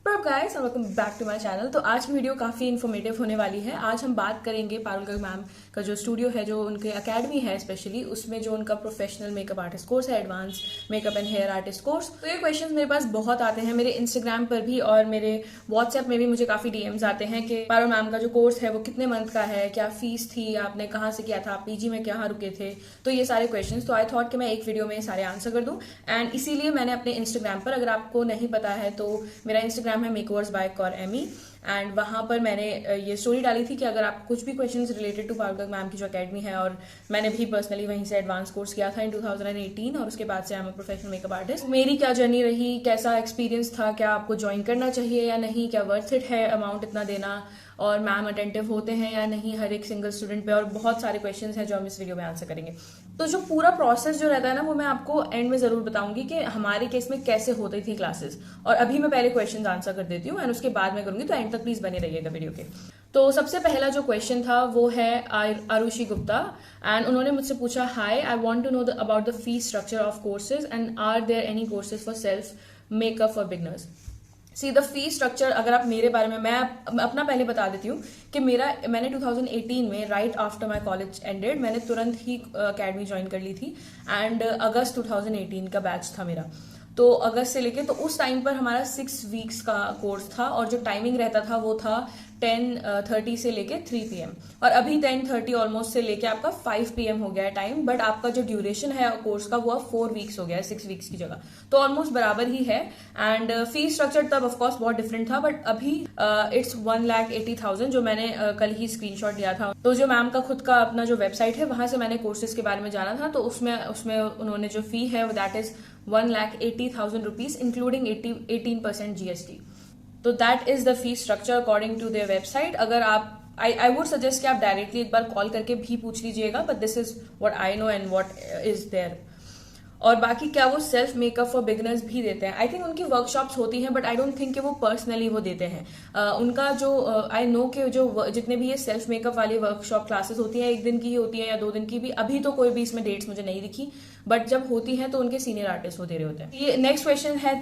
Guys welcome back to my channel. तो आज की वीडियो काफ़ी इन्फॉर्मेटिव होने वाली है। आज हम बात करेंगे पारुल गर्ग मैम का जो स्टूडियो है, जो उनके अकेडमी है स्पेशली, उसमें जो उनका प्रोफेशनल मेकअप आर्टिस्ट कोर्स है, advance makeup and hair artist course. तो ये क्वेश्चंस मेरे पास बहुत आते हैं, मेरे इंस्टाग्राम पर भी और मेरे व्हाट्सएप में भी मुझे काफ़ी डीएम्स आते हैं कि पारुल मैम का जो कोर्स है वो कितने मंथ का है, क्या फीस थी, आपने कहाँ से किया था, आप पीजी में कहाँ रुके थे। तो ये सारे क्वेश्चन, तो आई थॉट कि मैं एक वीडियो में सारे आंसर कर दूँ। एंड इसीलिए मैंने अपने इंस्टाग्राम पर, अगर आपको नहीं पता है तो मेरा इंस्टाग्राम है makeovers by Kaur Amy, and वहां पर मैंने ये स्टोरी डाली थी कि अगर आप कुछ भी questions related to Parul Garg ma'am की जो अकेडमी है, और मैंने भी पर्सनली वहीं से एडवांस कोर्स किया था इन 2018, और उसके बाद से I am a professional makeup artist. मेरी क्या जर्नी रही, कैसा एक्सपीरियंस था, क्या आपको ज्वाइन करना चाहिए या नहीं, क्या वर्थ इट है अमाउंट इतना देना, और मैम अटेंटिव होते हैं या नहीं हर एक सिंगल स्टूडेंट पे, और बहुत सारे क्वेश्चंस हैं जो हम इस वीडियो में आंसर करेंगे। तो जो पूरा प्रोसेस जो रहता है ना, वो मैं आपको एंड में जरूर बताऊंगी कि हमारे केस में कैसे होती थी क्लासेस। और अभी मैं पहले क्वेश्चंस आंसर कर देती हूँ एंड उसके बाद मैं करूंगी, तो एंड तक प्लीज बने रहिएगा वीडियो के। तो सबसे पहला जो क्वेश्चन था वो है आरुषि गुप्ता, एंड उन्होंने मुझसे पूछा, hi I want to know about the fee structure of courses and are there any courses for self makeup for beginners. See the fee structure, अगर आप मेरे बारे में, मैं अपना पहले बता देती हूँ कि मैंने 2018 में right after my college ended मैंने तुरंत ही अकेडमी ज्वाइन कर ली थी, एंड अगस्त 2018 का बैच था मेरा। तो अगस्त से लेके, तो उस टाइम पर हमारा 6 वीक्स का कोर्स था, और जो टाइमिंग रहता था वो था 10:30 से लेके 3 PM, और अभी 10:30 ऑलमोस्ट से लेके आपका 5 PM हो गया है टाइम। बट आपका जो ड्यूरेशन है कोर्स का वो अब 4 वीक्स हो गया है 6 वीक्स की जगह, तो ऑलमोस्ट बराबर ही है। एंड फी स्ट्रक्चर तब ऑफकोर्स बहुत डिफरेंट था, बट अभी इट्स 1,80,000 जो मैंने कल ही स्क्रीनशॉट लिया था। तो जो मैम का खुद का अपना जो वेबसाइट है, वहां से मैंने कोर्सेज के बारे में जाना था, तो उसमें उन्होंने जो फी है that is 1,80,000 rupees including 18% GST। तो that is the fee structure according to their website. अगर आप आई वुड सजेस्ट कि आप डायरेक्टली एक बार कॉल करके भी पूछ लीजिएगा, but this is what I know and what is there. और बाकी क्या वो सेल्फ मेकअप फॉर बिगनर्स भी देते हैं? आई थिंक उनकी वर्कशॉप्स होती हैं, बट आई डोंट थिंक कि वो पर्सनली वो देते हैं। उनका जो आई नो के जो जितने भी ये सेल्फ मेकअप वाली वर्कशॉप क्लासेस होती हैं, 1 दिन की ही होती है या 2 दिन की भी, अभी तो कोई भी इसमें डेट्स मुझे नहीं दिखी, बट जब होती हैं तो उनके सीनियर आर्टिस्ट वो दे रहे होते हैं। ये नेक्स्ट क्वेश्चन है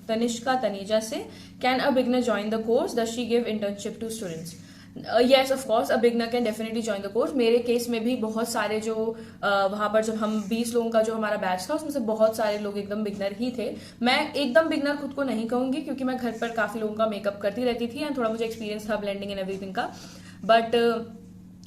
तनिष्का तनीजा से, can a beginner join the course, does she give internship to students? Yes of course a beginner can definitely join the course. मेरे केस में भी बहुत सारे जो वहां पर जब हम 20 लोगों का जो हमारा बैच था, उसमें से बहुत सारे लोग एकदम बिगनर ही थे। मैं एकदम बिगनर खुद को नहीं कहूंगी, क्योंकि मैं घर पर काफी लोगों का मेकअप करती रहती थी एंड थोड़ा मुझे एक्सपीरियंस था ब्लेंडिंग एंड एवरीथिंग का। बट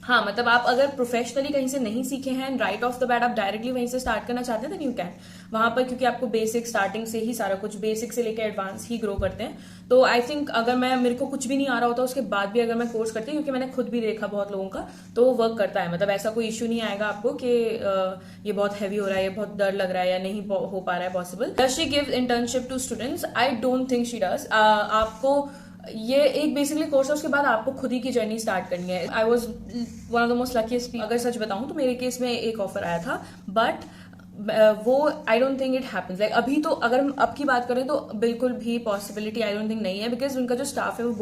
हाँ, मतलब आप अगर प्रोफेशनली कहीं से नहीं सीखे हैं and right of the bat आप डायरेक्टली वहीं से स्टार्ट करना चाहते हैं, देन यू कैन वहां पर, क्योंकि आपको बेसिक स्टार्टिंग से ही सारा कुछ बेसिक से लेकर एडवांस ही ग्रो करते हैं। तो आई थिंक अगर मेरे को कुछ भी नहीं आ रहा होता उसके बाद भी अगर मैं कोर्स करती हूँ, क्योंकि मैंने खुद भी देखा बहुत लोगों का, तो वो वर्क करता है। मतलब ऐसा कोई इश्यू नहीं आएगा आपको कि ये बहुत हैवी हो रहा है, ये बहुत डर लग रहा है या नहीं हो पा रहा है possible. Does she give internship to students? I don't think she does. आपको ये एक बेसिकली कोर्स है, उसके बाद आपको खुद ही की जर्नी स्टार्ट करनी है। I was one of the most luckiest. अगर सच बताऊं तो मेरे केस में एक ऑफर आया था, बट वो आई don't think it happens. Like अभी तो अगर हम अब की बात करें तो बिल्कुल भी पॉसिबिलिटी आई डोंट थिंक नहीं है, बिकॉज उनका जो स्टाफ है वो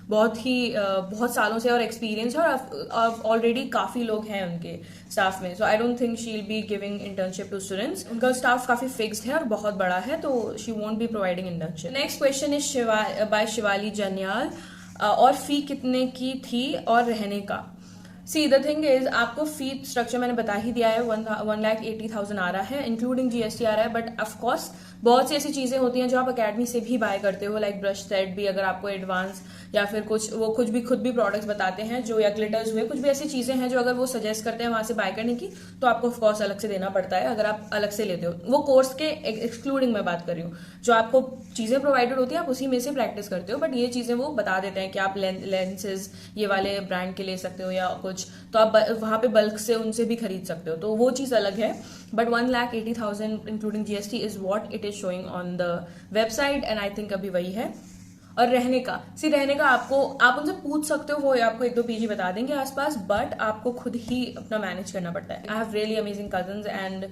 बहुत सालों से और एक्सपीरियंस है, और ऑलरेडी काफी लोग हैं उनके स्टाफ में। So I don't think she will be giving internship to students. उनका स्टाफ काफी फिक्स्ड है और बहुत बड़ा है, तो she won't be providing internship. Next question is by Shivali Janyal, और फी कितने की थी और रहने का? सी द थिंग इज, आपको फी स्ट्रक्चर मैंने बता ही दिया है, 1,80,000 आ रहा है, इंक्लूडिंग GST आ रहा है। बट ऑफकोर्स बहुत सी ऐसी चीजें होती हैं जो आप अकेडमी से भी बाय करते हो, लाइक ब्रश सेट भी, अगर आपको एडवांस या फिर कुछ वो खुद भी प्रोडक्ट्स बताते हैं जो, या ग्लिटर्स हुए, कुछ भी ऐसी चीजें हैं जो अगर वो सजेस्ट करते हैं वहां से बाय करने की, तो आपको ऑफकोर्स अलग से देना पड़ता है अगर आप अलग से लेते हो। वो कोर्स के एक्सक्लूडिंग मैं बात कर रही हूँ, जो आपको चीजें प्रोवाइडेड होती है आप उसी में से प्रैक्टिस करते हो, बट ये चीजें वो बता देते हैं कि आप लेंसेज ये वाले ब्रांड के ले सकते हो या कुछ, तो आप वहां पे बल्क से उनसे भी खरीद सकते हो, तो वो चीज अलग है। But 1,80,000 including GST is what it is showing on the website, and I think अभी वही है। और रहने का, रहने का आप उनसे पूछ सकते हो, वो आपको 1-2 PG बता देंगे आसपास, बट आपको खुद ही अपना मैनेज करना पड़ता है। I have really amazing cousins and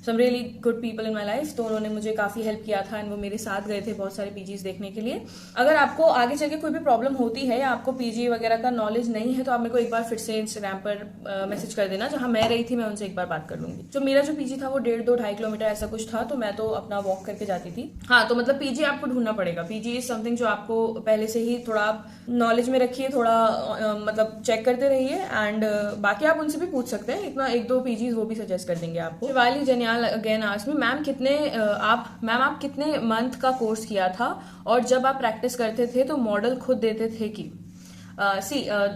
some really good people in my life, तो उन्होंने मुझे काफी हेल्प किया था एंड वो मेरे साथ गए थे बहुत सारे पीजीज देखने के लिए। अगर आपको आगे चल के कोई भी प्रॉब्लम होती है या आपको पीजी वगैरह का नॉलेज नहीं है तो आप मेरे को एक बार फिर से इंस्टाग्राम पर मैसेज कर देना, जहां मैं रही थी मैं उनसे एक बार बात कर लूंगी। जो मेरा जो पीजी था वो 1.5-2 किलोमीटर ऐसा कुछ था, तो मैं तो अपना वॉक करके जाती थी। हाँ, तो मतलब पीजी आपको ढूंढना पड़ेगा। पीजी इज समथिंग जो आपको पहले से ही थोड़ा नॉलेज में रखिए, थोड़ा मतलब चेक करते रहिए एंड बाकी आप उनसे भी पूछ सकते हैं, इतना 1-2 पीजीज वो भी सजेस्ट कर देंगे आपको। Shivali Janiyal again asked me, ma'am आप कितने मंथ का कोर्स किया था और जब आप प्रैक्टिस करते थे तो मॉडल खुद देते थे कि?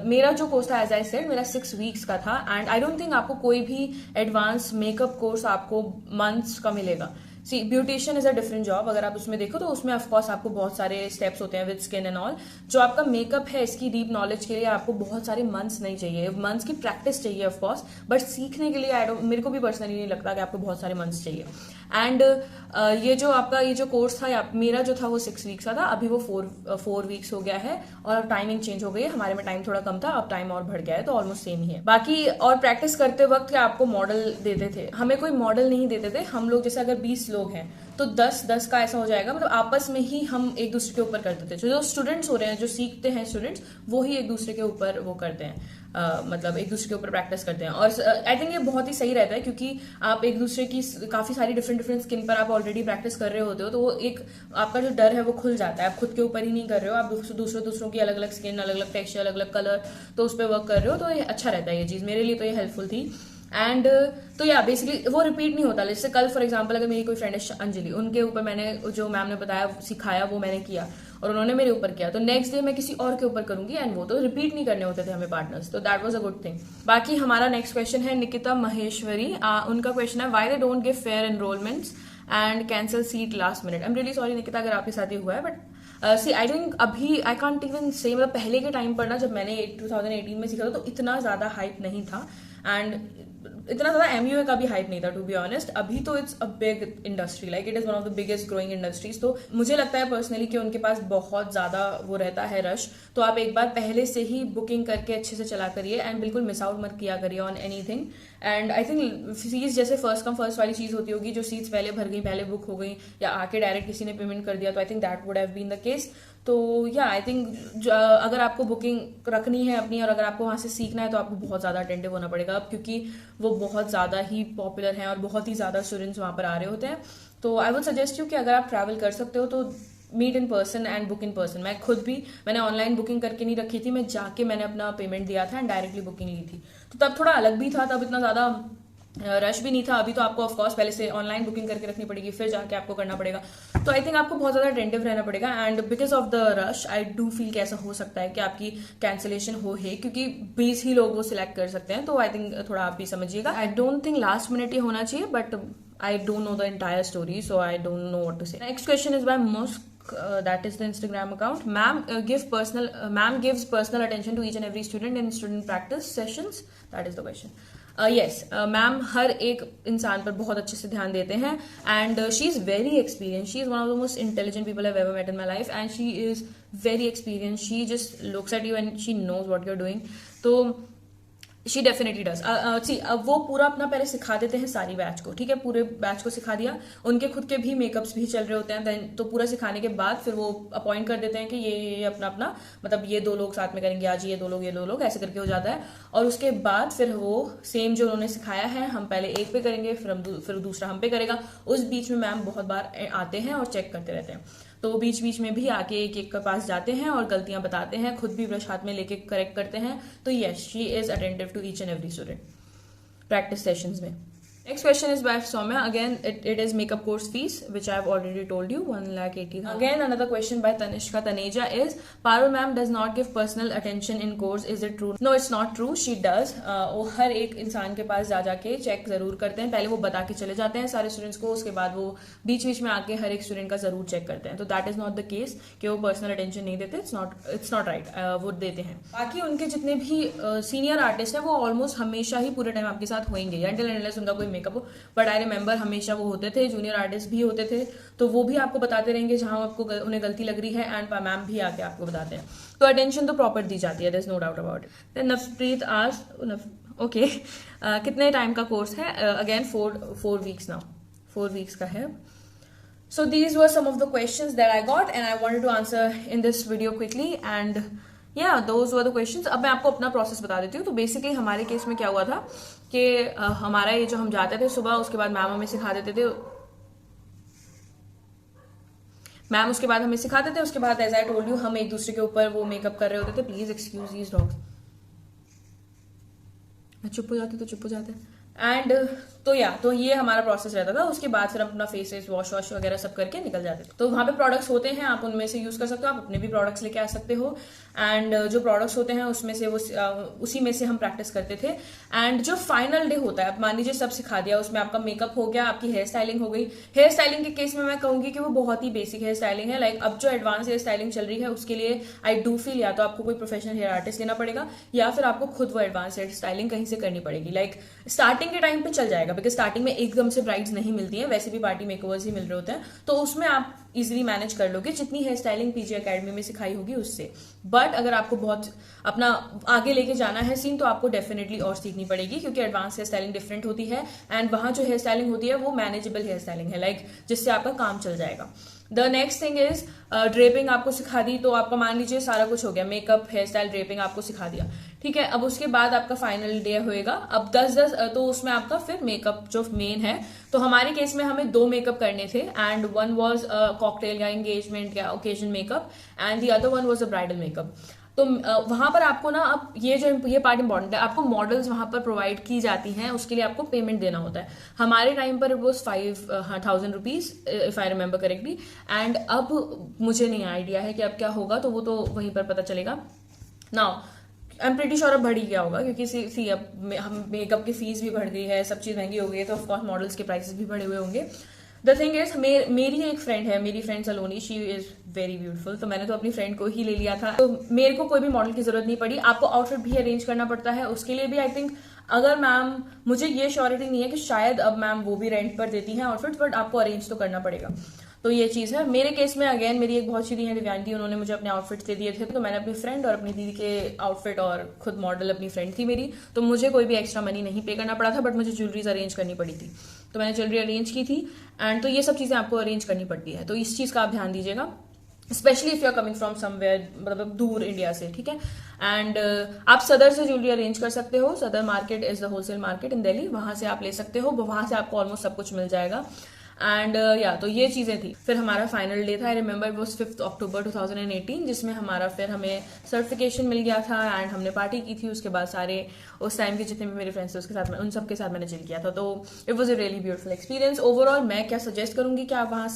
मेरा जो कोर्स था एज आई सेड मेरा 6 वीक्स का था एंड आई डोंट थिंक आपको कोई भी एडवांस मेकअप कोर्स आपको मंथ्स का मिलेगा। See beautician is a different job, अगर आप उसमें देखो तो उसमें ऑफकोर्स आपको बहुत सारे स्टेप्स होते हैं विद स्किन एंड ऑल। जो आपका मेकअप है इसकी डीप नॉलेज के लिए आपको बहुत सारे मंथ्स नहीं चाहिए, मंथ्स की प्रैक्टिस चाहिए ऑफकोर्स, बट सीखने के लिए मेरे को भी पर्सनली नहीं लगता कि आपको बहुत सारे मंथ्स चाहिए। एंड ये जो कोर्स था मेरा जो था वो 6 वीक्स का था, अभी वो 4 वीक्स हो गया है और अब टाइमिंग चेंज हो गई है। हमारे में टाइम थोड़ा कम था, अब टाइम और बढ़ गया है, तो ऑलमोस्ट सेम ही है। बाकी और प्रैक्टिस करते वक्त आपको मॉडल देते थे, हमें कोई मॉडल नहीं देते थे। हम लोग जैसे अगर 20 लोग हैं तो 10-10 का ऐसा हो जाएगा, मतलब आपस में ही हम एक दूसरे के ऊपर करते थे। जो स्टूडेंट्स हो रहे हैं, जो सीखते हैं स्टूडेंट्स, वो ही एक दूसरे के ऊपर वो करते हैं, मतलब एक दूसरे के ऊपर प्रैक्टिस करते हैं। और आई थिंक ये बहुत ही सही रहता है क्योंकि आप एक दूसरे की काफी सारी डिफरेंट स्किन पर आप ऑलरेडी प्रैक्टिस कर रहे होते हो, तो वो एक आपका जो डर है वो खुल जाता है। आप खुद के ऊपर ही नहीं कर रहे हो, आप दूसरों की अलग अलग स्किन, अलग अलग टेक्सचर, अलग अलग कलर, तो उस पर वर्क कर रहे हो, तो ये अच्छा रहता है। ये चीज मेरे लिए तो ये हेल्पफुल थी। एंड तो या बेसिकली वो रिपीट नहीं होता। जैसे कल फॉर एग्जांपल अगर मेरी कोई फ्रेंड है अंजलि, उनके ऊपर मैंने जो मैम ने बताया सिखाया वो मैंने किया और उन्होंने मेरे ऊपर किया, तो नेक्स्ट डे मैं किसी और के ऊपर करूंगी एंड वो तो रिपीट नहीं करने होते थे हमें पार्टनर्स, तो that was a good thing. बाकी हमारा नेक्स्ट क्वेश्चन है निकिता महेश्वरी, उनका क्वेश्चन है why they don't give fair enrolments and cancel seat last minute. I am really sorry Nikita अगर आपके साथ ही हुआ है, बट सी आई थिंक अभी आई कांट इवन से, मतलब पहले के टाइम पर ना जब मैंने 2018 में सीखा था तो इतना ज्यादा हाइप नहीं था एंड इतना ज्यादा एमयूए का भी हाइप नहीं था टू बी ऑनेस्ट। अभी तो it's a big industry, like it is one of the biggest growing industries. तो मुझे लगता है पर्सनली कि उनके पास बहुत ज्यादा वो रहता है रश, तो आप एक बार पहले से ही बुकिंग करके अच्छे से चला करिए एंड बिल्कुल मिस आउट मत किया करिए on anything. And I think seats जैसे फर्स्ट कम फर्स्ट वाली चीज होती होगी, जो सीट्स पहले भर गई, पहले बुक हो गई या आके डायरेक्ट किसी ने पेमेंट कर दिया, तो I think that would have been the case. तो या आई थिंक अगर आपको बुकिंग रखनी है अपनी और अगर आपको वहां से सीखना है तो आपको बहुत ज्यादा अटेंटिव होना पड़ेगा अब, क्योंकि वो बहुत ज्यादा ही पॉपुलर हैं और बहुत ही ज्यादा स्टूडेंट्स वहां पर आ रहे होते हैं। तो आई वुड सजेस्ट यू कि अगर आप ट्रैवल कर सकते हो तो meet in person and book in person. मैं खुद भी मैंने ऑनलाइन बुकिंग करके नहीं रखी थी, मैं जाके मैंने अपना पेमेंट दिया था एंड डायरेक्टली बुकिंग ली थी, तो तब थोड़ा अलग भी था, तब इतना ज्यादा रश भी नहीं था। अभी तो आपको ऑफकोर्स पहले से ऑनलाइन बुकिंग करके रखनी पड़ेगी, फिर जाके आपको करना पड़ेगा, तो आई थिंक आपको बहुत ज्यादा अटेंटिव रहना पड़ेगा। And because of the rush I do feel कि ऐसा हो सकता है कि आपकी कैंसिलेशन हो है, क्योंकि 20 ही लोग वो सिलेक्ट कर सकते हैं, तो आई थिंक थोड़ा आप भी समझिएगा। I don't think last minute ही होना चाहिए, but I don't know the entire story, so I don't know what to say. Next question is by Musk, that is the Instagram account. Ma'am gives personal attention to each and every student in student practice sessions. That is the question. Yes, ma'am हर एक इंसान पर बहुत अच्छे से ध्यान देते हैं and she is very experience, she is one of the most intelligent people I have ever met in my life and she is very experience, she just looks at you and she knows what you are doing, तो she definitely does. अब वो पूरा अपना पहले सिखा देते हैं सारी बैच को, ठीक है, पूरे बैच को सिखा दिया, उनके खुद के भी मेकअप्स भी चल रहे होते हैं, देन तो पूरा सिखाने के बाद फिर वो अपॉइंट कर देते हैं कि ये अपना मतलब ये 2 लोग साथ में करेंगे आज, ये 2 लोग ऐसे करके हो जाता है। और उसके बाद फिर वो सेम जो उन्होंने सिखाया है हम पहले एक पे करेंगे, फिर दूसरा हम पे करेगा। उस बीच में मैम बहुत बार आते हैं और चेक करते रहते हैं, तो बीच में भी आके एक के पास जाते हैं और गलतियां बताते हैं, खुद भी ब्रश हाथ में लेके करेक्ट करते हैं। तो yes, she is attentive to each and every student practice sessions में। Next question is by Soumya. Again, it is makeup course fees, which I have already told you, 1,80,000. Again, another question by Tanishka Taneja is, Parul ma'am does not give personal attention in course. Is it true? No, it's not true. She does. वो हर एक इंसान के पास जाके check जरूर करते हैं, पहले वो बता के चले जाते हैं सारे स्टूडेंट्स को, उसके बाद वो बीच में आके हर एक स्टूडेंट का जरूर चेक करते हैं। तो that is not the case कि वो पर्सनल अटेंशन नहीं देते, इट्स नॉट राइट, वो देते हैं। बाकी उनके जितने भी सीनियर आर्टिस्ट हैं वो ऑलमोस्ट हमेशा ही पूरे टाइम आपके साथ होंगे, until and unless उनका कोई मेकअप हो, बट आई रिमेंबर हमेशा वो होते थे, जूनियर आर्टिस्ट भी होते थे, तो वो भी आपको बताते रहेंगे जहां आपको उन्हें गलती लग रही है, एंड मैम भी आके आपको बताते हैं, तो अटेंशन तो प्रॉपर दी जाती है, there is no doubt about it. Then Navpreet asked, okay कितने टाइम का कोर्स है? अगेन 4 वीक्स नाउ, 4 वीक्स का है. So these were some of the questions that I got and I wanted to answer in this video quickly and yeah, those were the questions. अब मैं आपको अपना process बता देती हूँ. तो बेसिकली हमारे केस में क्या हुआ था कि हमारा ये जो हम जाते थे सुबह, उसके बाद मैम हमें सिखा देते थे, मैम उसके बाद हमें सिखाते थे, उसके बाद एज आई टोल्ड यू हम एक दूसरे के ऊपर वो मेकअप कर रहे होते थे. Please excuse these dogs. मैं चुप हो जाती तो चुप हो जाते. एंड तो ये हमारा प्रोसेस रहता था. उसके बाद फिर हम अपना फेस वॉश वगैरह सब करके निकल जाते थे. तो वहां पे प्रोडक्ट्स होते हैं, आप उनमें से यूज कर सकते हो, आप अपने भी प्रोडक्ट्स लेके आ सकते हो. एंड जो प्रोडक्ट्स होते हैं उसमें से उसी में से हम प्रैक्टिस करते थे. एंड जो फाइनल डे होता है, मान लीजिए सब सिखा दिया, उसमें आपका मेकअप हो गया, आपकी हेयर स्टाइलिंग हो गई. हेयर स्टाइलिंग के केस में मैं कहूंगी कि वो बहुत ही बेसिक हेयर स्टाइलिंग है. लाइक अब जो एडवांस हेयर स्टाइलिंग चल रही है उसके लिए आई डू फील या तो आपको कोई प्रोफेशनल हेयर आर्टिस्ट लेना पड़ेगा या फिर आपको खुद वो एडवांस हेयर स्टाइलिंग कहीं से करनी पड़ेगी. लाइक स्टार्टिंग के टाइम पे चल जाएगा, बिकॉज स्टार्टिंग में एकदम से ब्राइड्स नहीं मिलती हैं, वैसे भी पार्टी मेकओवर्स ही मिल रहे होते हैं. तो उसमें आप इजीली मैनेज कर लोगे जितनी हेयर स्टाइलिंग पीजी एकेडमी में सिखाई होगी उससे. बट अगर आपको बहुत अपना आगे लेके जाना है सीन, तो आपको डेफिनेटली और सीखनी पड़ेगी, क्योंकि एडवांस हेयर स्टाइलिंग डिफरेंट होती है. एंड वहां जो हेयर स्टाइलिंग होती है वो मैनेजेबल हेयर स्टाइलिंग है, लाइक जिससे आपका काम चल जाएगा. The next thing is draping आपको सिखा दी. तो आपका मान लीजिए सारा कुछ हो गया, मेकअप, हेयर स्टाइल, ड्रेपिंग आपको सिखा दिया, ठीक है. अब उसके बाद आपका फाइनल डे होएगा. अब 10 तो उसमें आपका फिर मेकअप जो मेन है. तो हमारे केस में हमें 2 मेकअप करने थे. एंड वन वॉज कॉकटेल या एंगेजमेंट या occasion makeup and the other one was a bridal makeup. तो वहां पर आपको ना, अब ये पार्ट इंपॉर्टेंट है, आपको मॉडल्स वहां पर प्रोवाइड की जाती हैं, उसके लिए आपको पेमेंट देना होता है. हमारे टाइम पर वो 5,000 rupees if I remember correctly. And अब मुझे नहीं आइडिया है कि अब क्या होगा, तो वो तो वहीं पर पता चलेगा. Now I am pretty sure अब बढ़ ही गया होगा, क्योंकि सी अब हम मेकअप की फीस भी बढ़ गई है, सब चीज महंगी हो गई है, तो ऑफकोर्स मॉडल्स के प्राइसेस भी बढ़े हुए होंगे. द थिंग इज मेरी एक फ्रेंड है, मेरी friend Saloni, she is very beautiful. तो मैंने तो अपनी फ्रेंड को ही ले लिया था, तो मेरे को कोई भी मॉडल की जरूरत नहीं पड़ी. आपको आउटफिट भी अरेंज करना पड़ता है, उसके लिए भी आई थिंक अगर मैम, मुझे ये श्योरिटी नहीं है कि शायद अब मैम वो भी रेंट पर देती हैं आउटफिट, बट आपको अरेंज तो करना पड़ेगा. तो ये चीज है. मेरे केस में अगेन मेरी एक बहुत सी है दिव्यांती, उन्होंने मुझे अपने आउटफिट्स दे दिए थे. तो मैंने अपनी फ्रेंड और अपनी दीदी के आउटफिट, और खुद मॉडल अपनी फ्रेंड थी मेरी, तो मुझे कोई भी एक्स्ट्रा मनी नहीं पे करना पड़ा था. बट मुझे ज्वेलरीज अरेंज करनी पड़ी थी, तो मैंने ज्वेलरी अरेंज की थी. एंड तो ये सब चीजें आपको अरेंज करनी पड़ती है, तो इस चीज का आप ध्यान दीजिएगा, specially if you are coming from somewhere, मतलब दूर इंडिया से, ठीक है. एंड आप सदर से ज्वेलरी अरेंज कर सकते हो. सदर market is the wholesale market in Delhi, वहां से आप ले सकते हो, वहां से आपको ऑलमोस्ट सब कुछ मिल जाएगा. एंड तो ये चीजें थी. फिर हमारा फाइनल डे था, आई रिमेंबर वो 5 अक्टूबर 2018, जिसमें हमारा फिर हमें सर्टिफिकेशन मिल गया था. एंड हमने पार्टी की थी. उसके बाद सारे उस टाइम के जितने भी मेरे फ्रेंड्स थे उसके साथ, उन सबके साथ मैंने चिल किया था. तो it was a really beautiful experience. Overall मैं क्या सजेस्ट करूंगी कि आप वहां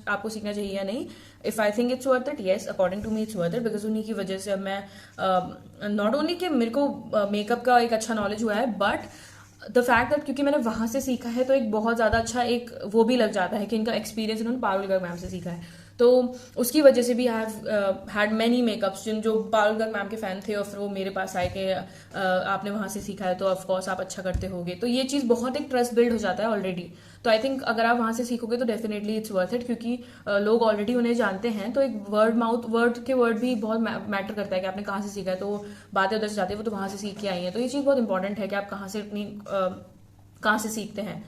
आपको सीखना चाहिए या नहीं. If I think it's worth it, yes, according to me it's worth it, because उन्हीं की वजह से अब मैं नॉट ओनली कि मेरे को मेकअप का एक अच्छा नॉलेज हुआ है, बट द फैक्ट दैट क्योंकि मैंने वहां से सीखा है, तो एक बहुत ज्यादा अच्छा एक वो भी लग जाता है कि इनका एक्सपीरियंस इन्होंने पारुल गर्ग मैम से सीखा है. तो उसकी वजह से भी I have had many makeups जो पारुल गर्ग मैम के फैन थे, और फिर वो मेरे पास आए कि आपने वहां से सीखा है तो ऑफकोर्स आप अच्छा करते होगे. तो ये चीज बहुत एक ट्रस्ट बिल्ड हो जाता है ऑलरेडी. तो आई थिंक अगर आप वहां से सीखोगे तो डेफिनेटली इट्स वर्थ इट, क्योंकि लोग ऑलरेडी उन्हें जानते हैं. तो एक वर्ड भी बहुत मैटर करता है कि आपने कहाँ से सीखा है. तो बातें उधर से जाती है, वो तो वहां से सीख के आई है. तो ये चीज बहुत इंपॉर्टेंट है कि आप कहाँ से कहाँ से सीखते हैं.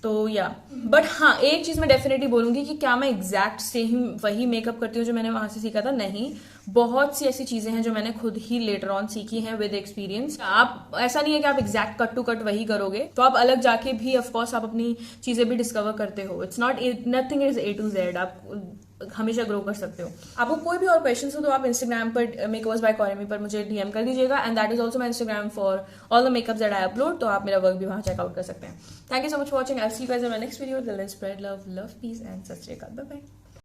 तो या बट हाँ, एक चीज मैं डेफिनेटली बोलूंगी कि क्या मैं एग्जैक्ट सेम वही मेकअप करती हूँ जो मैंने वहां से सीखा था? नहीं, बहुत सी ऐसी चीजें हैं जो मैंने खुद ही लेटर ऑन सीखी हैं विद एक्सपीरियंस. आप ऐसा नहीं है कि आप एग्जैक्ट कट टू कट वही करोगे, तो आप अलग जाके भी ऑफकोर्स आप अपनी चीजें भी डिस्कवर करते हो. It's not nothing is A to Z. आप हमेशा ग्रो कर सकते हो. आपको कोई भी और क्वेश्चन हो तो आप इंस्टाग्राम पर मेकओवर्स बाय कौरमी पर मुझे डीएम कर दीजिएगा. And that is also my Instagram for all the makeups that I upload. तो आप मेरा वर्क भी वहां चेकआउट कर सकते हैं. Thank you so much for watching. I see you guys in my next video. Till then spread love, peace and Sat Shri Akal. Bye bye.